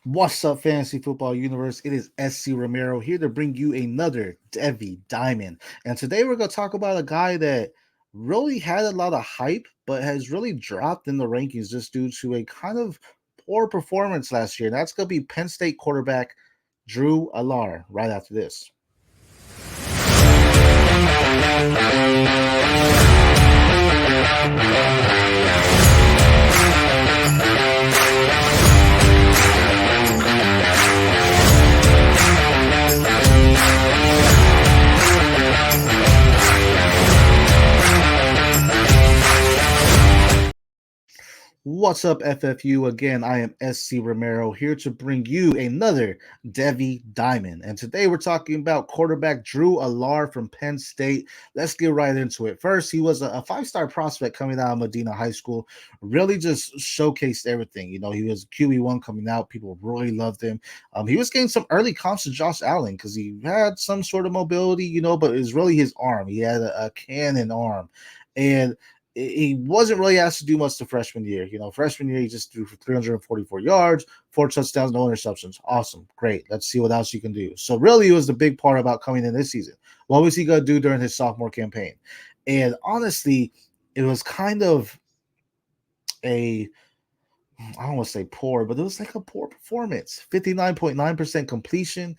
What's up, Fantasy Football Universe? It is SC Romero here to bring you another Devy Diamond. And today we're going to talk about a guy that really had a lot of hype, but has really dropped in the rankings just due to a kind of poor performance last year. And that's going to be Penn State quarterback Drew Allar right after this. What's up, FFU? Again, I am SC Romero here to bring you another Devy Diamond. And today we're talking about quarterback Drew Allar from Penn State. Let's get right into it. First, he was a five-star prospect coming out of Medina High School. Really just showcased everything. You know, he was QB1 coming out. People really loved him. He was getting some early comps to Josh Allen because he had some sort of mobility, but it was really his arm. He had a cannon arm. And he wasn't really asked to do much the freshman year. Freshman year, he just threw for 344 yards, 4 touchdowns, no interceptions. Awesome. Great. Let's see what else you can do. So really, it was the big part about coming in this season. What was he going to do during his sophomore campaign? And honestly, it was kind of I don't want to say poor, but it was like a poor performance. 59.9% completion,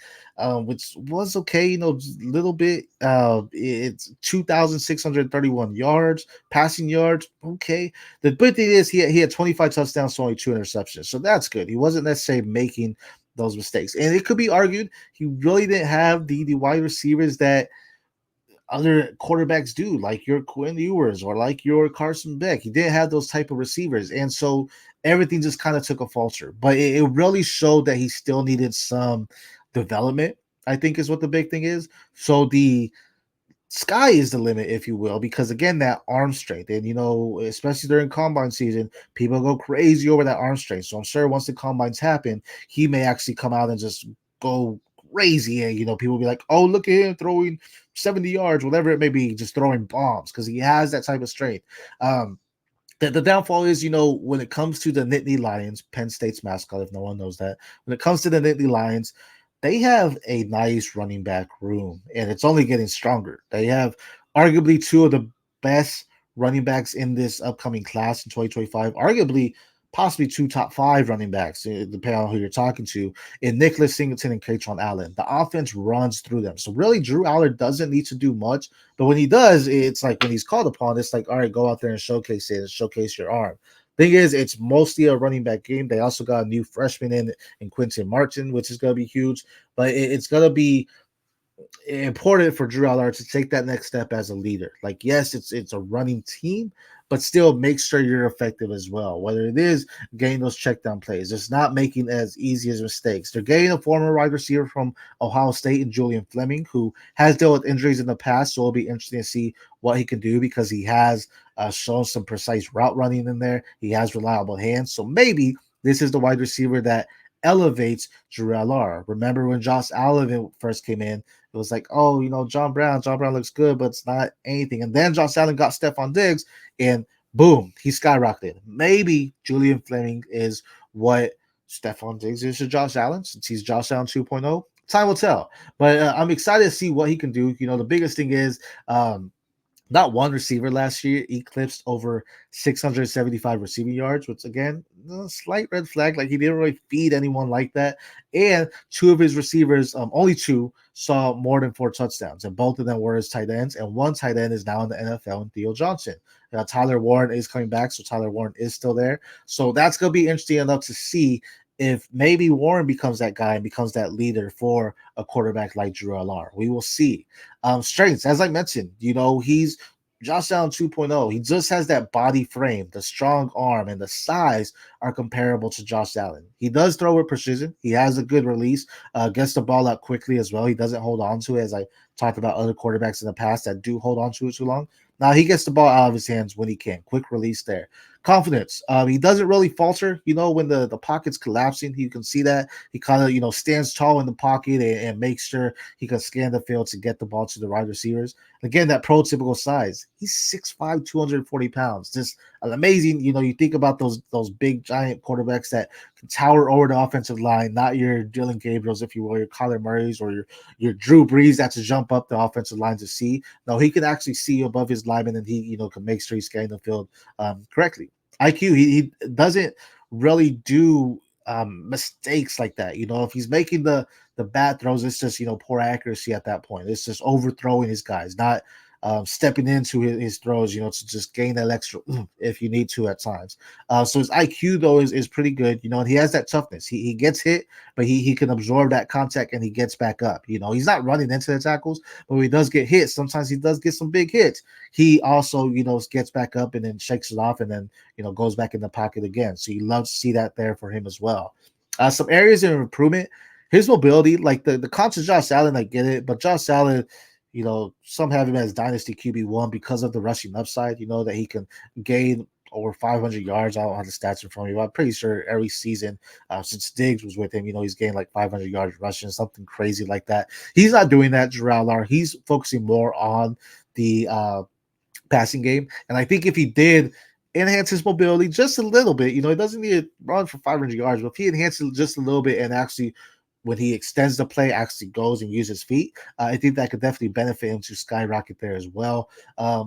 which was okay, little bit. It's 2,631 yards, passing yards, okay. The good thing is he had 25 touchdowns, so only 2 interceptions, so that's good. He wasn't necessarily making those mistakes, and it could be argued he really didn't have the wide receivers that other quarterbacks do, like your Quinn Ewers or like your Carson Beck. He didn't have those type of receivers, and so everything just kind of took a falter. But it really showed that he still needed some development, I think, is what the big thing is. So the sky is the limit, if you will, because again, that arm strength, and especially during combine season, people go crazy over that arm strength. So I'm sure once the combines happen, he may actually come out and just go crazy, and people will be like, oh, look at him throwing 70 yards, whatever it may be, just throwing bombs because he has that type of strength. The downfall is, when it comes to the Nittany Lions, Penn State's mascot, if no one knows that, when it comes to the Nittany Lions, they have a nice running back room, and it's only getting stronger. They have arguably two of the best running backs in this upcoming class in 2025, arguably possibly two top 5 running backs, depending on who you're talking to, in Nicholas Singleton and Kaytron Allen. The offense runs through them. So really, Drew Allar doesn't need to do much, but when he does, it's like when he's called upon, it's like, all right, go out there and showcase it and showcase your arm. Thing is, it's mostly a running back game. They also got a new freshman in Quinton Martin, which is going to be huge, but it's going to be important for Drew Allar to take that next step as a leader. Like, yes, it's a running team, but still make sure you're effective as well. Whether it is getting those check down plays, it's not making as easy as mistakes. They're getting a former wide receiver from Ohio State and Julian Fleming, who has dealt with injuries in the past. So it'll be interesting to see what he can do because he has shown some precise route running in there. He has reliable hands. So maybe this is the wide receiver that elevates Drew Allar. Remember when Josh Allen first came in, it was like, oh, John Brown looks good, but it's not anything. And then Josh Allen got Stephon Diggs, and boom, he skyrocketed. Maybe Julian Fleming is what Stephon Diggs is to Josh Allen, since he's Josh Allen 2.0. Time will tell. But I'm excited to see what he can do. The biggest thing is not one receiver last year eclipsed over 675 receiving yards, which again, a slight red flag. Like, he didn't really feed anyone like that. And two of his receivers, only two, saw more than 4 touchdowns, and both of them were his tight ends. And one tight end is now in the NFL, and Theo Johnson. Tyler Warren is coming back, so Tyler Warren is still there. So that's going to be interesting enough to see if maybe Warren becomes that guy and becomes that leader for a quarterback like Drew Allar. We will see. Strengths, as I mentioned, he's Josh Allen 2.0. He just has that body frame, the strong arm, and the size are comparable to Josh Allen. He does throw with precision. He has a good release, gets the ball out quickly as well. He doesn't hold on to it, as I talked about other quarterbacks in the past that do hold on to it too long. Now he gets the ball out of his hands when he can. Quick release there. confidence. He doesn't really falter. When the pocket's collapsing, you can see that he kind of stands tall in the pocket and makes sure he can scan the field to get the ball to the wide receivers. Again, that prototypical size. He's 6'5", 240 pounds. Just an amazing. You think about those big giant quarterbacks that can tower over the offensive line, not your Dylan Gabriels, if you will, your Kyler Murrays, or your Drew Brees that to jump up the offensive line to see. No, he can actually see above his lineman, and he can make sure he's scanning the field correctly. IQ, he doesn't really do mistakes like that. If he's making the bad throws, it's just poor accuracy at that point. It's just overthrowing his guys, not stepping into his throws, to just gain that extra if you need to at times. So his IQ though is pretty good, and he has that toughness. He gets hit, but he can absorb that contact and he gets back up. He's not running into the tackles, but when he does get hit, sometimes he does get some big hits. He also gets back up and then shakes it off and then goes back in the pocket again. So you love to see that there for him as well. Some areas of improvement. His mobility, like the comps of Josh Allen, I get it, but Josh Allen, some have him as dynasty QB1 because of the rushing upside, that he can gain over 500 yards. I don't have the stats in front of me, but I'm pretty sure every season since Diggs was with him, he's gained like 500 yards rushing, something crazy like that. He's not doing that, Allar. He's focusing more on the passing game. And I think if he did enhance his mobility just a little bit, he doesn't need to run for 500 yards, but if he enhances it just a little bit and actually when he extends the play, actually goes and uses feet, I think that could definitely benefit him to skyrocket there as well.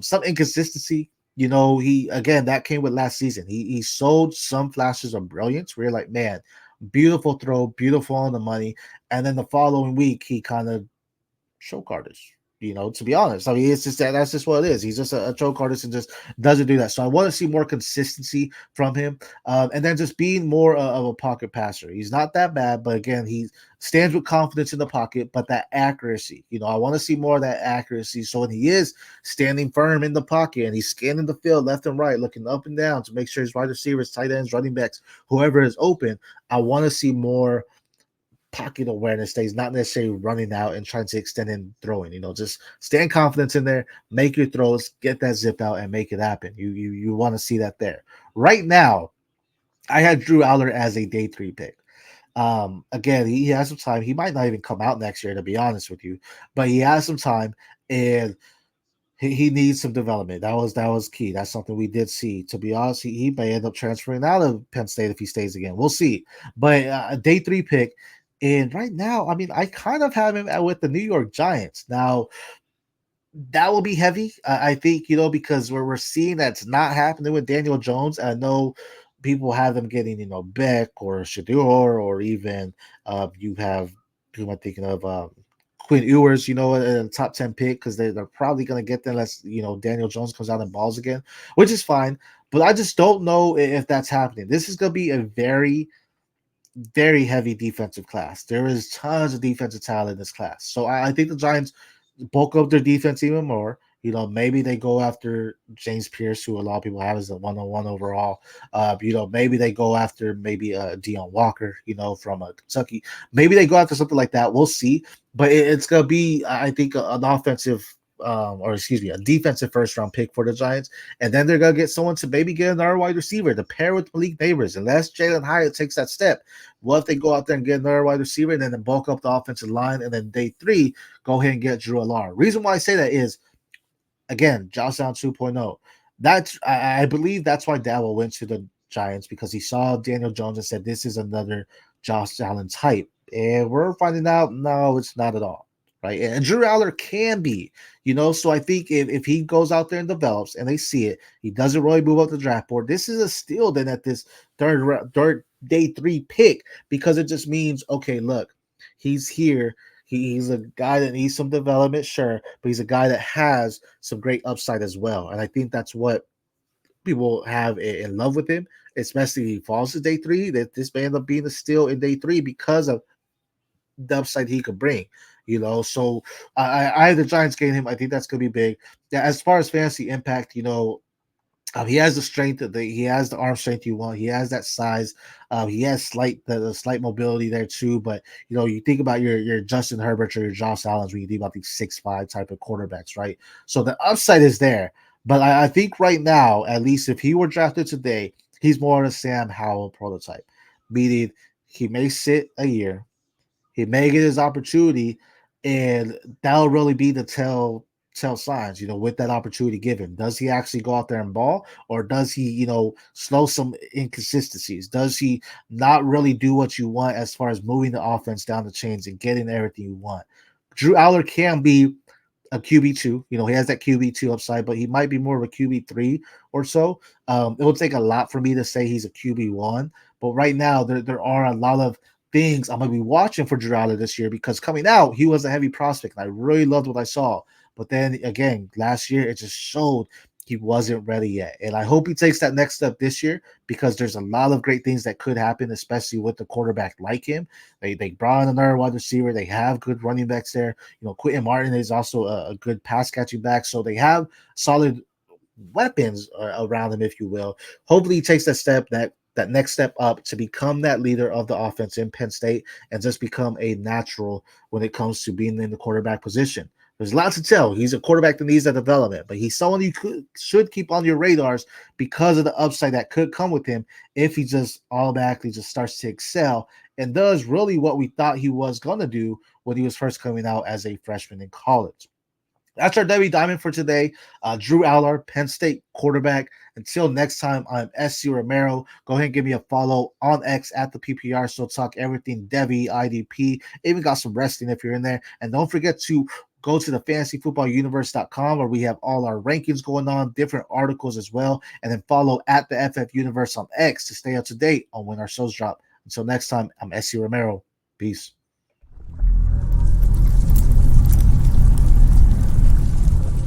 Some inconsistency, that came with last season. He sold some flashes of brilliance where you're like, man, beautiful throw, beautiful on the money. And then the following week, he kind of choke artist. To be honest, I mean, it's just that's just what it is. He's just a choke artist and just doesn't do that. So I want to see more consistency from him, and then just being more of a pocket passer. He's not that bad, but again, he stands with confidence in the pocket. But that accuracy, I want to see more of that accuracy. So when he is standing firm in the pocket and he's scanning the field left and right, looking up and down to make sure his wide receivers, tight ends, running backs, whoever is open, I want to see more pocket awareness that he's not necessarily running out and trying to extend and throwing. Just stand confidence in there, make your throws, get that zip out, and make it happen. You want to see that there. Right now, I had Drew Allar as a day 3 pick. Again, he has some time. He might not even come out next year, to be honest with you, but he has some time and he needs some development. That was key. That's something we did see. To be honest, he may end up transferring out of Penn State if he stays again. We'll see. But a day 3 pick. And right now, I mean, I kind of have him with the New York Giants. Now, that will be heavy, I think, because we're seeing that's not happening with Daniel Jones. I know people have them getting, Beck or Shador, or even you have who am I thinking of? Quinn Ewers, in the top 10 pick because they're probably going to get them unless, Daniel Jones comes out and balls again, which is fine. But I just don't know if that's happening. This is going to be a very, very heavy defensive class. There is tons of defensive talent in this class. So I think the Giants bulk up their defense even more. Maybe they go after James Pierce, who a lot of people have as a 101 overall. Maybe they go after Deion Walker, from Kentucky. Maybe they go after something like that. We'll see. But it's going to be, I think, an offensive a defensive first round pick for the Giants. And then they're going to get someone to maybe get another wide receiver to pair with Malik Neighbors. Unless Jalen Hyatt takes that step. What if they go out there and get another wide receiver and then bulk up the offensive line? And then day 3, go ahead and get Drew Allar. Reason why I say that is, again, Josh Allen 2.0. I believe that's why Dabo went to the Giants, because he saw Daniel Jones and said, this is another Josh Allen type. And we're finding out, no, it's not at all. Right. And Drew Allar can be, so I think if he goes out there and develops and they see it, he doesn't really move up the draft board. This is a steal then at this third day 3 pick, because it just means, okay, look, he's here. He's a guy that needs some development, sure, but he's a guy that has some great upside as well. And I think that's what people have in love with him, especially if he falls to day 3, that this may end up being a steal in day 3 because of the upside he could bring. So I have the Giants getting him. I think that's going to be big. Yeah, as far as fantasy impact, he has the strength, he has the arm strength you want. He has that size. He has the slight mobility there too. But you think about your Justin Herbert or your Josh Allen's when you think about these 6'5" type of quarterbacks, right? So the upside is there. But I think right now, at least if he were drafted today, he's more of a Sam Howell prototype, meaning he may sit a year, he may get his opportunity, and that'll really be the tell signs, with that opportunity given. Does he actually go out there and ball, or does he, slow some inconsistencies? Does he not really do what you want as far as moving the offense down the chains and getting everything you want? Drew Aller can be a QB2. He has that QB2 upside, but he might be more of a QB3 or so. It would take a lot for me to say he's a QB1, but right now there are a lot of things I'm going to be watching for Geraldo this year, because coming out, he was a heavy prospect, and I really loved what I saw. But then again, last year, it just showed he wasn't ready yet. And I hope he takes that next step this year, because there's a lot of great things that could happen, especially with the quarterback like him. They brought in another wide receiver. They have good running backs there. Quentin Martin is also a good pass catching back. So they have solid weapons around him, if you will. Hopefully, he takes that next step up to become that leader of the offense in Penn State, and just become a natural when it comes to being in the quarterback position. There's lots to tell. He's a quarterback that needs that development, but he's someone you should keep on your radars because of the upside that could come with him if he just automatically just starts to excel and does really what we thought he was going to do when he was first coming out as a freshman in college. That's our Devy Diamond for today. Drew Allar, Penn State quarterback. Until next time, I'm SC Romero. Go ahead and give me a follow on X at the PPR. So talk everything Devy, IDP. Even got some resting if you're in there. And don't forget to go to the fantasyfootballuniverse.com, where we have all our rankings going on, different articles as well. And then follow at the FF Universe on X to stay up to date on when our shows drop. Until next time, I'm SC Romero. Peace.